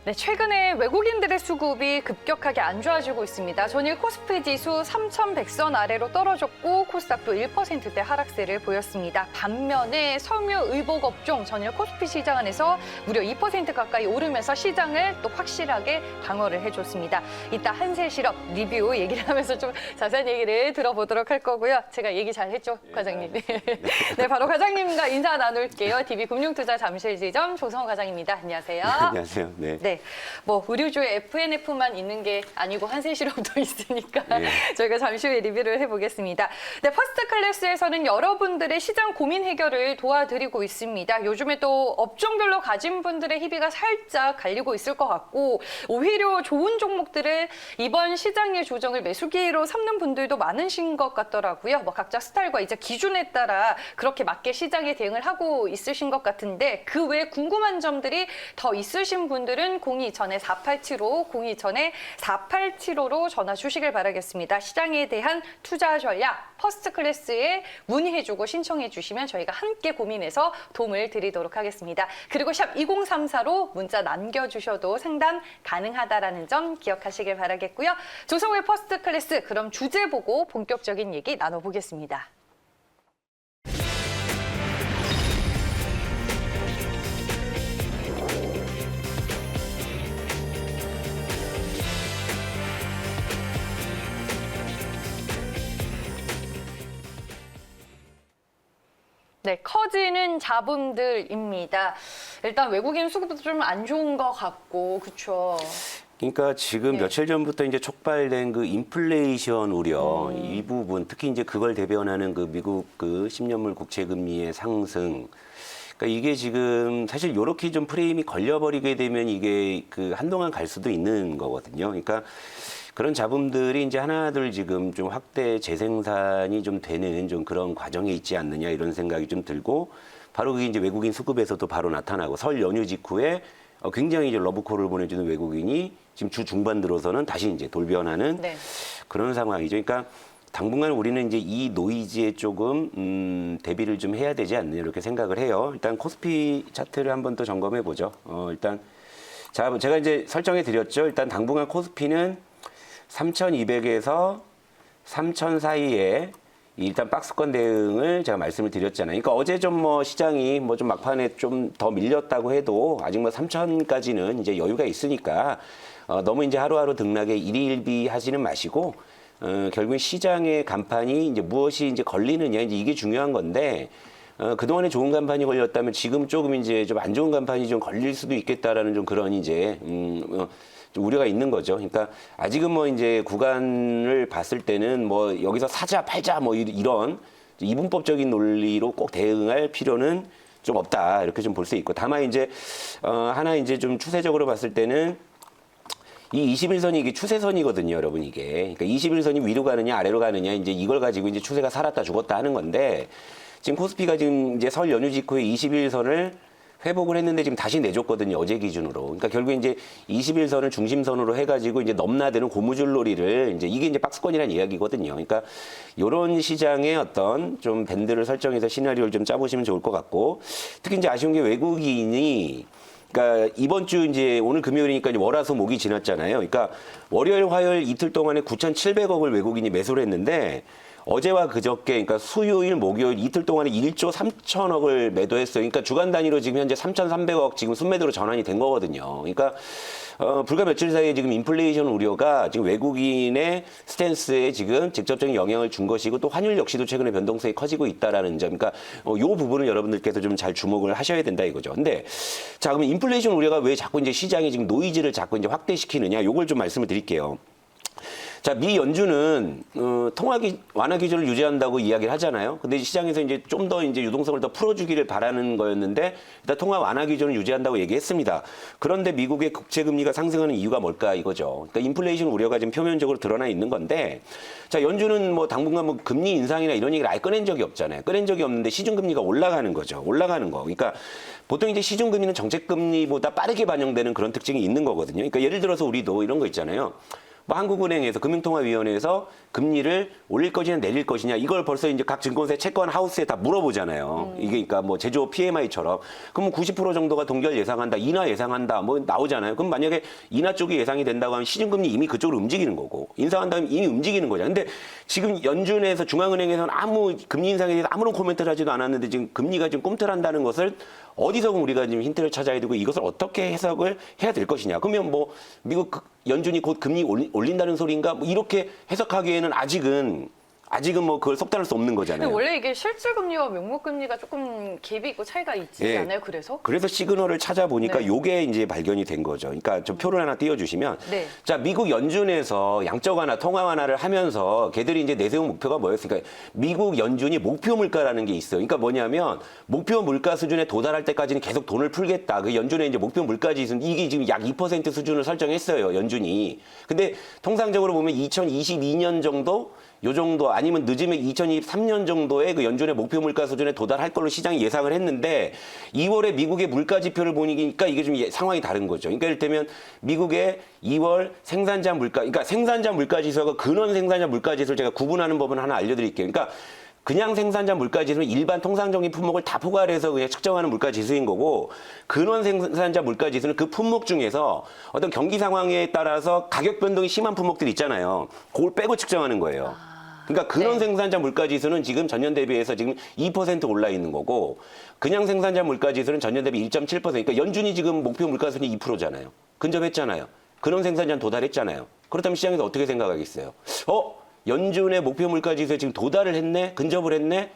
네, 최근에 외국인들의 수급이 급격하게 안 좋아지고 있습니다. 전일 코스피 지수 3,100선 아래로 떨어졌고 코스닥도 1%대 하락세를 보였습니다. 반면에 섬유 의복 업종 전일 코스피 시장 안에서 무려 2% 가까이 오르면서 시장을 또 확실하게 방어를 해줬습니다. 이따 한세실업 리뷰 얘기를 하면서 좀 자세한 얘기를 들어보도록 할 거고요. 제가 얘기 잘 했죠, 과장님? 네, 바로 과장님과 인사 나눌게요. DB금융투자 잠실지점 조성호 과장입니다. 안녕하세요. 안녕하세요. 네. 뭐 의류주에 FNF만 있는 게 아니고 한세실업도 있으니까 저희가 잠시 후에 리뷰를 해보겠습니다. 네, 퍼스트 클래스에서는 여러분들의 시장 고민 해결을 도와드리고 있습니다. 요즘에 또 업종별로 가진 분들의 희비가 살짝 갈리고 있을 것 같고 오히려 좋은 종목들을 이번 시장의 조정을 매수기로 삼는 분들도 많으신 것 같더라고요. 뭐 각자 스타일과 이제 기준에 따라 그렇게 맞게 시장에 대응을 하고 있으신 것 같은데 그 외에 궁금한 점들이 더 있으신 분들은 02-487-5, 02-487-5로 전화 주시길 바라겠습니다. 시장에 대한 투자 전략, 퍼스트 클래스에 문의해주고 신청해 주시면 저희가 함께 고민해서 도움을 드리도록 하겠습니다. 그리고 샵 2034로 문자 남겨주셔도 상담 가능하다라는 점 기억하시길 바라겠고요. 조성호의 퍼스트 클래스, 그럼 주제 보고 본격적인 얘기 나눠보겠습니다. 네, 커지는 잡음들입니다. 일단 외국인 수급도 좀 안 좋은 것 같고, 그렇죠? 그러니까 지금 며칠 전부터 이제 촉발된 그 인플레이션 우려 이 부분, 특히 이제 그걸 대변하는 그 미국 그 10년물 국채 금리의 상승. 그러니까 이게 지금 사실 요렇게 좀 프레임이 걸려버리게 되면 이게 그 한동안 갈 수도 있는 거거든요. 그러니까 그런 잡음들이 이제 하나둘 지금 좀 확대 재생산이 좀 되는 좀 그런 과정에 있지 않느냐 이런 생각이 좀 들고 바로 그게 이제 외국인 수급에서도 바로 나타나고 설 연휴 직후에 굉장히 이제 러브콜을 보내주는 외국인이 지금 주 중반 들어서는 다시 이제 돌변하는 그런 상황이죠. 그러니까 당분간 우리는 이제 이 노이즈에 조금 대비를 좀 해야 되지 않느냐 이렇게 생각을 해요. 일단 코스피 차트를 한번 또 점검해 보죠. 일단 자 제가 이제 설정해 드렸죠. 일단 당분간 코스피는 3,200에서 3,000 사이에 일단 박스권 대응을 제가 말씀을 드렸잖아요. 그러니까 어제 좀 뭐 시장이 뭐 좀 막판에 좀 더 밀렸다고 해도 아직 뭐 3,000까지는 이제 여유가 있으니까 너무 이제 하루하루 등락에 일희일비 하지는 마시고 결국엔 시장의 간판이 이제 무엇이 이제 걸리느냐 이제 이게 중요한 건데 그동안에 좋은 간판이 걸렸다면 지금 조금 이제 좀 안 좋은 간판이 좀 걸릴 수도 있겠다라는 좀 그런 이제 좀 우려가 있는 거죠. 그러니까 아직은 뭐 이제 구간을 봤을 때는 뭐 여기서 사자 팔자 뭐 이런 이분법적인 논리로 꼭 대응할 필요는 좀 없다 이렇게 좀 볼 수 있고 다만 이제 하나 이제 좀 추세적으로 봤을 때는 이 21선이 이게 추세선이거든요, 여러분 이게. 그러니까 21선이 위로 가느냐 아래로 가느냐 이제 이걸 가지고 이제 추세가 살았다 죽었다 하는 건데 지금 코스피가 지금 이제 설 연휴 직후에 21선을 회복을 했는데 지금 다시 내줬거든요, 어제 기준으로. 그러니까 결국에 이제 21선을 중심선으로 해가지고 이제 넘나드는 고무줄 놀이를 이게 이제 박스권이라는 이야기거든요. 그러니까 이런 시장의 어떤 좀 밴드를 설정해서 시나리오를 좀 짜보시면 좋을 것 같고 특히 이제 아쉬운 게 외국인이 그러니까 이번 주 이제 오늘 금요일이니까 이제 월화수 목이 지났잖아요. 그러니까 월요일 화요일 이틀 동안에 9,700억을 외국인이 매수를 했는데 어제와 그저께, 그러니까 수요일, 목요일 이틀 동안에 1조 3천억을 매도했어요. 그러니까 주간 단위로 지금 현재 3,300억 지금 순매도로 전환이 된 거거든요. 그러니까 불과 며칠 사이에 지금 인플레이션 우려가 지금 외국인의 스탠스에 지금 직접적인 영향을 준 것이고 또 환율 역시도 최근에 변동성이 커지고 있다라는 점. 그러니까 이 부분을 여러분들께서 좀 잘 주목을 하셔야 된다 이거죠. 근데 자, 그러면 인플레이션 우려가 왜 자꾸 이제 시장이 지금 노이즈를 자꾸 이제 확대시키느냐? 요걸 좀 말씀을 드릴게요. 자, 미 연준은 통화 완화 기조를 유지한다고 이야기를 하잖아요. 근데 시장에서 이제 좀 더 이제 유동성을 더 풀어주기를 바라는 거였는데 일단 통화 완화 기조를 유지한다고 얘기했습니다. 그런데 미국의 국채 금리가 상승하는 이유가 뭘까 이거죠. 그러니까 인플레이션 우려가 지금 표면적으로 드러나 있는 건데, 자 연준은 뭐 당분간 뭐 금리 인상이나 이런 얘기를 아예 꺼낸 적이 없잖아요. 꺼낸 적이 없는데 시중 금리가 올라가는 거죠. 올라가는 거. 그러니까 보통 이제 시중 금리는 정책 금리보다 빠르게 반영되는 그런 특징이 있는 거거든요. 그러니까 예를 들어서 우리도 이런 거 있잖아요. 뭐 한국은행에서 금융통화위원회에서 금리를 올릴 것이냐 내릴 것이냐 이걸 벌써 이제 각 증권사 채권 하우스에 다 물어보잖아요. 이게 그러니까 뭐 제조업 PMI처럼 그럼 90% 정도가 동결 예상한다, 인하 예상한다 뭐 나오잖아요. 그럼 만약에 인하 쪽이 예상이 된다고 하면 시중금리 이미 그쪽으로 움직이는 거고 인상한다면 이미 움직이는 거잖아요. 근데 지금 연준에서 중앙은행에서는 아무 금리 인상에 대해서 아무런 코멘트를 하지도 않았는데 지금 금리가 지금 꿈틀한다는 것을 어디서 우리가 지금 힌트를 찾아야 되고 이것을 어떻게 해석을 해야 될 것이냐. 그러면 뭐 미국 연준이 곧 금리 올린다는 소리인가? 뭐 이렇게 해석하기에는 아직은 뭐 그걸 속단할 수 없는 거잖아요. 근데 원래 이게 실질금리와 명목금리가 조금 갭이 있고 차이가 있지 예. 않아요? 그래서? 그래서 시그널을 찾아보니까 네. 요게 이제 발견이 된 거죠. 그러니까 좀 표를 하나 띄워주시면, 네. 자 미국 연준에서 양적 완화, 통화 완화를 하면서 걔들이 이제 내세운 목표가 뭐였습니까? 미국 연준이 목표 물가라는 게 있어요. 그러니까 뭐냐면 목표 물가 수준에 도달할 때까지는 계속 돈을 풀겠다. 그 연준의 이제 목표 물가 지수는 이게 지금 약 2% 수준을 설정했어요. 연준이. 근데 통상적으로 보면 2022년 정도 요 정도 아니면 늦으면 2023년 정도의 그 연준의 목표 물가 수준에 도달할 걸로 시장이 예상을 했는데 2월에 미국의 물가 지표를 보니까 이게 좀 상황이 다른 거죠. 그러니까 이를테면 미국의 2월 생산자 물가, 그러니까 생산자 물가 지수하고 근원 생산자 물가 지수를 제가 구분하는 법은 하나 알려드릴게요. 그러니까 그냥 생산자 물가 지수는 일반 통상적인 품목을 다 포괄해서 그냥 측정하는 물가 지수인 거고 근원 생산자 물가 지수는 그 품목 중에서 어떤 경기 상황에 따라서 가격 변동이 심한 품목들 있잖아요. 그걸 빼고 측정하는 거예요. 그러니까 근원 네. 생산자 물가 지수는 지금 전년 대비해서 지금 2% 올라 있는 거고 그냥 생산자 물가 지수는 전년 대비 1.7%. 그러니까 연준이 지금 목표 물가 수준이 2%잖아요. 근접했잖아요. 근원 생산자는 도달했잖아요. 그렇다면 시장에서 어떻게 생각하겠어요? 연준의 목표 물가 지수에 지금 도달을 했네? 근접을 했네?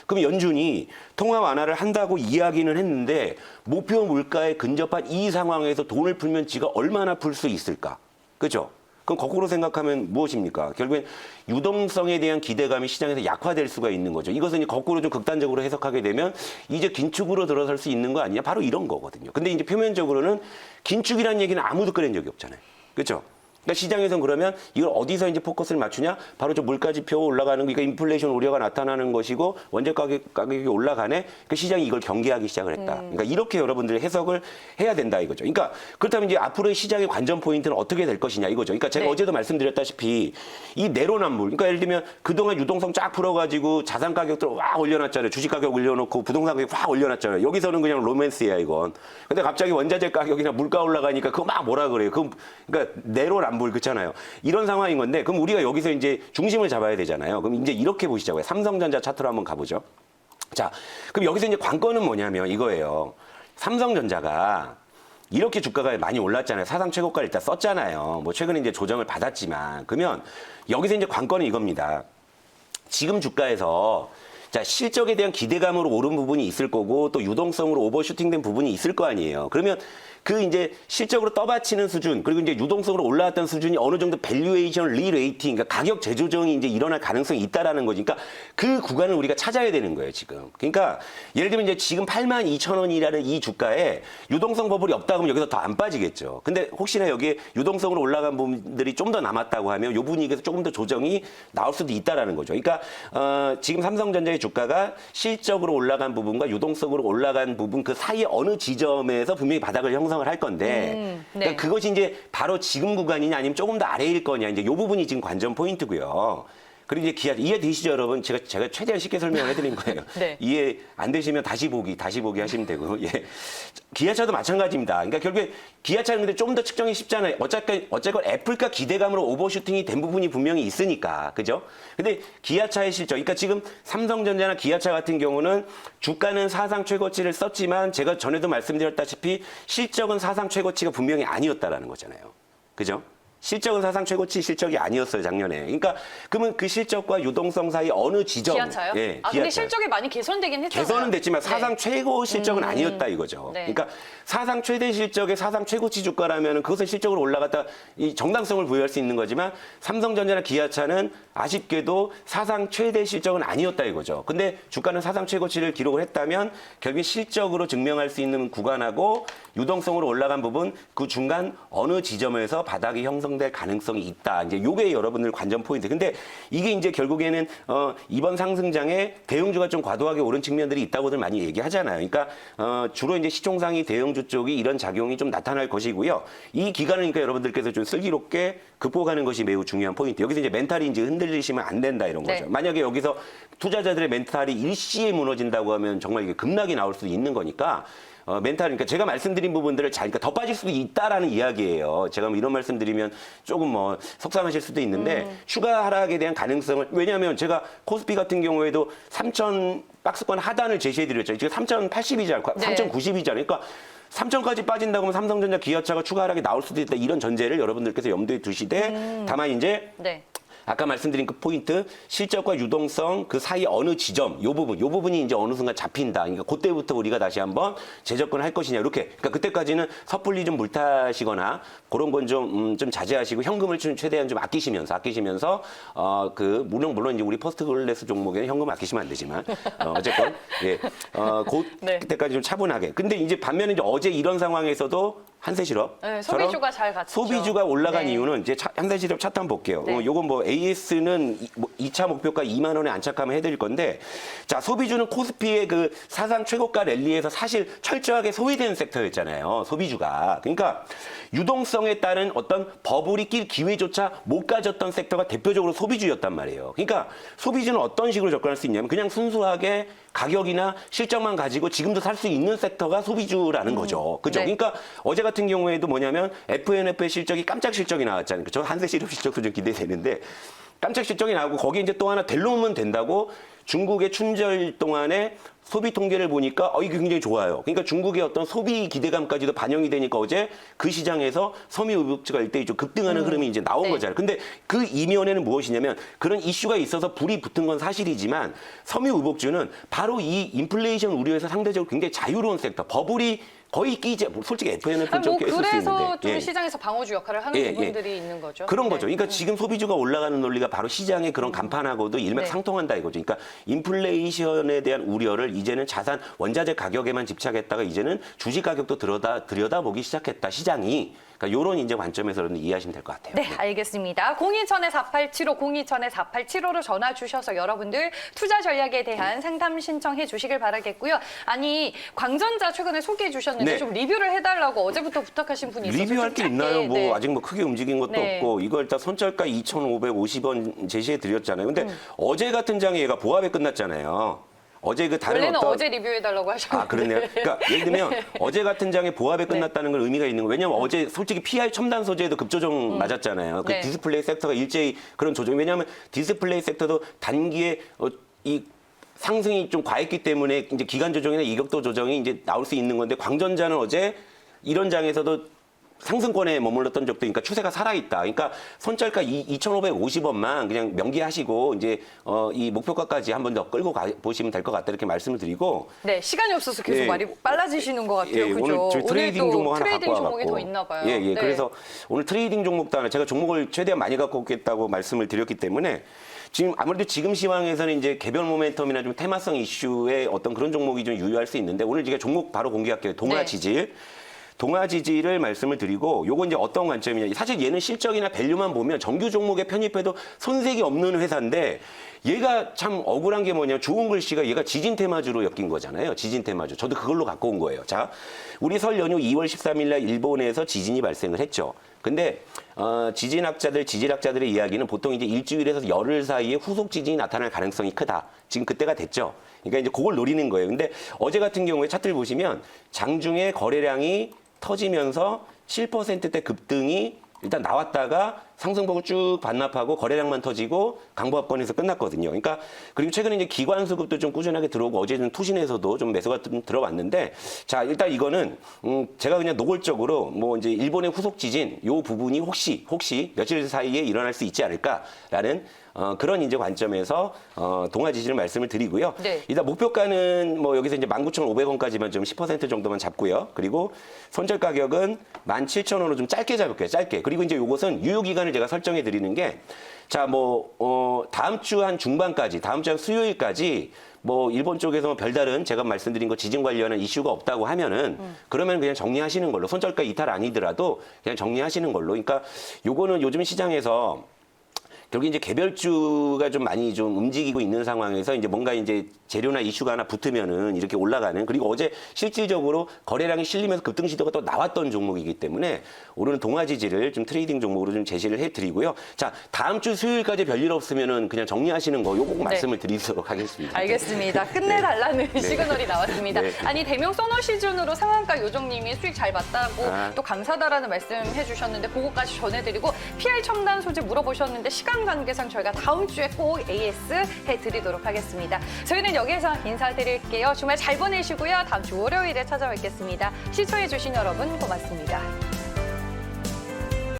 그럼 연준이 통화 완화를 한다고 이야기는 했는데 목표 물가에 근접한 이 상황에서 돈을 풀면 지가 얼마나 풀 수 있을까? 그죠? 그럼 거꾸로 생각하면 무엇입니까? 결국엔 유동성에 대한 기대감이 시장에서 약화될 수가 있는 거죠. 이것은 이제 거꾸로 좀 극단적으로 해석하게 되면 이제 긴축으로 들어설 수 있는 거 아니냐? 바로 이런 거거든요. 근데 이제 표면적으로는 긴축이라는 얘기는 아무도 꺼낸 적이 없잖아요. 그렇죠? 그러니까 시장에서는 그러면 이걸 어디서 이제 포커스를 맞추냐? 바로 저 물가 지표 올라가는 거, 그러니까 인플레이션 우려가 나타나는 것이고 원재 가격이 올라가네. 그 시장이 이걸 경계하기 시작을 했다. 그러니까 이렇게 여러분들이 해석을 해야 된다 이거죠. 그러니까 그렇다면 이제 앞으로의 시장의 관전 포인트는 어떻게 될 것이냐 이거죠. 그러니까 제가 네. 어제도 말씀드렸다시피 이 내로남불, 그러니까 예를 들면 그동안 유동성 쫙 풀어가지고 자산 가격들 확 올려놨잖아요. 주식 가격 올려놓고 부동산 가격 확 올려놨잖아요. 여기서는 그냥 로맨스야 이건. 근데 갑자기 원자재 가격이나 물가 올라가니까 그거 막 뭐라 그래요. 그러니까 내로남불. 그렇잖아요. 이런 상황인 건데 그럼 우리가 여기서 이제 중심을 잡아야 되잖아요. 그럼 이제 이렇게 보시자고요. 삼성전자 차트로 한번 가보죠. 자, 그럼 여기서 이제 관건은 뭐냐면 이거예요. 삼성전자가 이렇게 주가가 많이 올랐잖아요. 사상 최고가를 일단 썼잖아요. 뭐 최근에 이제 조정을 받았지만 그러면 여기서 이제 관건은 이겁니다. 지금 주가에서 자, 실적에 대한 기대감으로 오른 부분이 있을 거고 또 유동성으로 오버슈팅된 부분이 있을 거 아니에요. 그러면 그 이제 실적으로 떠받치는 수준 그리고 이제 유동성으로 올라왔던 수준이 어느 정도 밸류에이션 리레이팅 그러니까 가격 재조정이 이제 일어날 가능성이 있다라는 거지. 그러니까 그 구간을 우리가 찾아야 되는 거예요, 지금. 그러니까 예를 들면 이제 지금 82,000원이라는 이 주가에 유동성 버블이 없다 그러면 여기서 더 안 빠지겠죠. 근데 혹시나 여기에 유동성으로 올라간 부분들이 좀 더 남았다고 하면 요 분위기에서 조금 더 조정이 나올 수도 있다라는 거죠. 그러니까 지금 삼성전자의 주가가 실적으로 올라간 부분과 유동성으로 올라간 부분 그 사이에 어느 지점에서 분명히 바닥을 형성을 할 건데 네. 그러니까 그것이 이제 바로 지금 구간이냐 아니면 조금 더 아래일 거냐 이제 이 부분이 지금 관전 포인트고요. 그리고 이제 이해되시죠, 여러분? 제가 최대한 쉽게 설명을 해드린 거예요. 네. 이해 안 되시면 다시 보기 하시면 되고. 예. 기아차도 마찬가지입니다. 그러니까 결국에 기아차는 근데 좀 더 측정이 쉽잖아요. 어쨌건 애플과 기대감으로 오버슈팅이 된 부분이 분명히 있으니까. 그죠? 근데 기아차의 실적, 그러니까 지금 삼성전자나 기아차 같은 경우는 주가는 사상 최고치를 썼지만 제가 전에도 말씀드렸다시피 실적은 사상 최고치가 분명히 아니었다라는 거잖아요. 그죠? 실적은 사상 최고치 실적이 아니었어요, 작년에. 그러니까 그러면 그 실적과 유동성 사이 어느 지점? 기아차요? 예, 근데 기아차. 실적이 많이 개선되긴 했잖아요. 개선은 됐지만 사상 네. 최고 실적은 아니었다 이거죠. 네. 그러니까 사상 최대 실적의 사상 최고치 주가라면 그것은 실적으로 올라갔다 이 정당성을 부여할 수 있는 거지만 삼성전자나 기아차는 아쉽게도 사상 최대 실적은 아니었다 이거죠. 근데 주가는 사상 최고치를 기록을 했다면 결국 실적으로 증명할 수 있는 구간하고 유동성으로 올라간 부분 그 중간 어느 지점에서 바닥이 형성 형성될 가능성이 있다. 이제 요게 여러분들 관전 포인트. 근데 이게 이제 결국에는 이번 상승장에 대형주가 좀 과도하게 오른 측면들이 있다고들 많이 얘기하잖아요. 그러니까 주로 이제 시총상위 대형주 쪽이 이런 작용이 좀 나타날 것이고요. 이 기간을 그러니까 여러분들께서 좀 슬기롭게 극복하는 것이 매우 중요한 포인트. 여기서 이제 멘탈이 이제 흔들리시면 안 된다 이런 거죠. 네. 만약에 여기서 투자자들의 멘탈이 일시에 무너진다고 하면 정말 이게 급락이 나올 수도 있는 거니까 멘탈, 그러니까 제가 말씀드린 부분들을 그러니까 더 빠질 수도 있다라는 이야기예요. 제가 뭐 이런 말씀드리면 조금 뭐 속상하실 수도 있는데 추가 하락에 대한 가능성을 왜냐하면 제가 코스피 같은 경우에도 3,000 박스권 하단을 제시해드렸죠. 지금 3,080이잖아요. 네. 3,090이잖아요. 그러니까 3,000까지 빠진다고 하면 삼성전자, 기아차가 추가 하락이 나올 수도 있다. 이런 전제를 여러분들께서 염두에 두시되 다만 이제 네. 아까 말씀드린 그 포인트, 실적과 유동성 그 사이 어느 지점, 요 부분이 이제 어느 순간 잡힌다. 그러니까 그때부터 우리가 다시 한번 재접근할 것이냐 이렇게. 그러니까 그때까지는 섣불리 좀 물타시거나 그런 건 좀 자제하시고 현금을 좀 최대한 좀 아끼시면서 물론 이제 우리 퍼스트 클래스 종목에는 현금 아끼시면 안 되지만 어쨌건 예, 네. 그때까지 좀 차분하게. 근데 이제 반면에 이제 어제 이런 상황에서도 한세실업 네, 소비주가 잘 갔죠. 소비주가 올라간 네. 이유는 이제 한세실업 차트 한번 볼게요. 네. 요건 뭐 AS는 2차 목표가 2만 원에 안착하면 해드릴 건데 자 소비주는 코스피의 그 사상 최고가 랠리에서 사실 철저하게 소외된 섹터였잖아요. 소비주가. 그러니까 유동성에 따른 어떤 버블이 낄 기회조차 못 가졌던 섹터가 대표적으로 소비주였단 말이에요. 그러니까 소비주는 어떤 식으로 접근할 수 있냐면 그냥 순수하게 가격이나 실적만 가지고 지금도 살 수 있는 섹터가 소비주라는 거죠. 그죠? 네. 그러니까 어제 같은 경우에도 뭐냐면 FNF의 실적이 깜짝 실적이 나왔잖아요. 저 한세실업 실적도 좀 기대되는데 깜짝 실적이 나오고 거기에 이제 또 하나 델로면 된다고 중국의 춘절 동안에 소비 통계를 보니까 이게 굉장히 좋아요. 그러니까 중국의 어떤 소비 기대감까지도 반영이 되니까 어제 그 시장에서 섬유의복주가 일대일 좀 급등하는 흐름이 이제 나온 네. 거잖아요. 근데 그 이면에는 무엇이냐면 그런 이슈가 있어서 불이 붙은 건 사실이지만 섬유의복주는 바로 이 인플레이션 우려에서 상대적으로 굉장히 자유로운 섹터, 버블이 거의 끼지, 솔직히 FNF는 좀 깰 수 그래서 있는데. 좀 예. 시장에서 방어주 역할을 하는 부분들이 있는 거죠. 그런 네. 거죠. 그러니까 지금 소비주가 올라가는 논리가 바로 시장의 그런 간판하고도 일맥상통한다 이거죠. 그러니까 인플레이션에 대한 우려를 이제는 자산 원자재 가격에만 집착했다가 이제는 주식 가격도 들여다보기 시작했다 시장이. 그러니까 이런 이제 관점에서 여러분 이해하시면 될 것 같아요. 네, 알겠습니다. 027-4875, 027-4875로 전화 주셔서 여러분들 투자 전략에 대한 상담 신청해 주시길 바라겠고요. 아니, 광전자 최근에 소개해 주셨는데 네. 좀 리뷰를 해달라고 어제부터 부탁하신 분이 있어서 리뷰할 좀 게 짧게, 있나요? 뭐 네. 아직 뭐 크게 움직인 것도 네. 없고 이거 일단 선절가 2,550원 제시해 드렸잖아요. 근데 어제 같은 장에 얘가 보합에 끝났잖아요. 어제 그 다른 원래는 어떤 어제 리뷰해달라고 하셨는데. 아, 그러네요. 그러니까 예를 들면 어제 같은 장에 보합에 끝났다는 건 의미가 있는 거예요. 왜냐하면 어제 솔직히 PI 첨단 소재도 급조정 맞았잖아요. 그 네. 디스플레이 섹터가 일제히 그런 조정. 왜냐하면 디스플레이 섹터도 단기에 이 상승이 좀 과했기 때문에 이제 기간 조정이나 이격도 조정이 이제 나올 수 있는 건데 광전자는 어제 이런 장에서도 상승권에 머물렀던 적도 그러니까 추세가 살아있다. 그러니까 손절가 2,550원만 그냥 명기하시고 이제 이 목표가까지 한 번 더 끌고 보시면 될 것 같다 이렇게 말씀을 드리고 네, 시간이 없어서 계속 예. 말이 빨라지시는 것 같아요. 예, 그죠? 오늘 저희 트레이딩 오늘도 종목 하나 트레이딩 갖고 종목이 와갖고 더 있나 봐요. 예. 네. 그래서 오늘 트레이딩 종목도 하나 제가 종목을 최대한 많이 갖고 오겠다고 말씀을 드렸기 때문에 지금 아무래도 지금 시황에서는 이제 개별 모멘텀이나 좀 테마성 이슈의 어떤 그런 종목이 좀 유효할 수 있는데 오늘 제가 종목 바로 공개할게요. 동아지질. 동아지질을 말씀을 드리고 요거 이제 어떤 관점이냐. 사실 얘는 실적이나 밸류만 보면 정규 종목에 편입해도 손색이 없는 회사인데 얘가 참 억울한 게 뭐냐면 좋은 글씨가 얘가 지진 테마주로 엮인 거잖아요. 지진 테마주. 저도 그걸로 갖고 온 거예요. 자, 우리 설 연휴 2월 13일 날 일본에서 지진이 발생을 했죠. 근데 지질학자들의 이야기는 보통 이제 일주일에서 열흘 사이에 후속 지진이 나타날 가능성이 크다. 지금 그때가 됐죠. 그러니까 이제 그걸 노리는 거예요. 근데 어제 같은 경우에 차트를 보시면 장중에 거래량이 터지면서 7%대 급등이 일단 나왔다가 상승폭을 쭉 반납하고 거래량만 터지고 강보합권에서 끝났거든요. 그러니까 그리고 최근에 이제 기관 수급도 좀 꾸준하게 들어오고 어제는 투신에서도 좀 매수가 좀 들어왔는데 자 일단 이거는 제가 그냥 노골적으로 뭐 이제 일본의 후속 지진 요 부분이 혹시 며칠 사이에 일어날 수 있지 않을까라는 그런 이제 관점에서 동아지질을 말씀을 드리고요. 네. 일단 목표가는 뭐 여기서 이제 19,500원까지만 좀 10% 정도만 잡고요. 그리고 손절 가격은 17,000원으로 좀 짧게 잡을게요. 짧게. 그리고 이제 요것은 유효 기간을 제가 설정해 드리는 게 자, 다음 주 한 중반까지, 다음 주 한 수요일까지 뭐 일본 쪽에서 별다른 제가 말씀드린 거 지진 관련한 이슈가 없다고 하면은 그러면 그냥 정리하시는 걸로 손절가 이탈 아니더라도 그냥 정리하시는 걸로. 그러니까 요거는 요즘 시장에서 결국 이제 개별주가 좀 많이 좀 움직이고 있는 상황에서 이제 뭔가 이제 재료나 이슈가 하나 붙으면은 이렇게 올라가는, 그리고 어제 실질적으로 거래량이 실리면서 급등 시도가 또 나왔던 종목이기 때문에 오늘은 동아지지를 좀 트레이딩 종목으로 좀 제시를 해드리고요. 자, 다음 주 수요일까지 별일 없으면은 그냥 정리하시는 거 요거 꼭 말씀을 드리도록 하겠습니다. 알겠습니다. 끝내달라는 시그널이 나왔습니다. 네. 아니 대명 소너 시즌으로 상한가 요정님이 수익 잘 봤다고 또 감사하다라는 말씀해 주셨는데 그거까지 전해드리고 PR 첨단 소재 물어보셨는데 시간 관계상 저희가 다음 주에 꼭 AS 해드리도록 하겠습니다. 저희는 여기에서 인사드릴게요. 주말 잘 보내시고요. 다음 주 월요일에 찾아뵙겠습니다. 시청해주신 여러분 고맙습니다.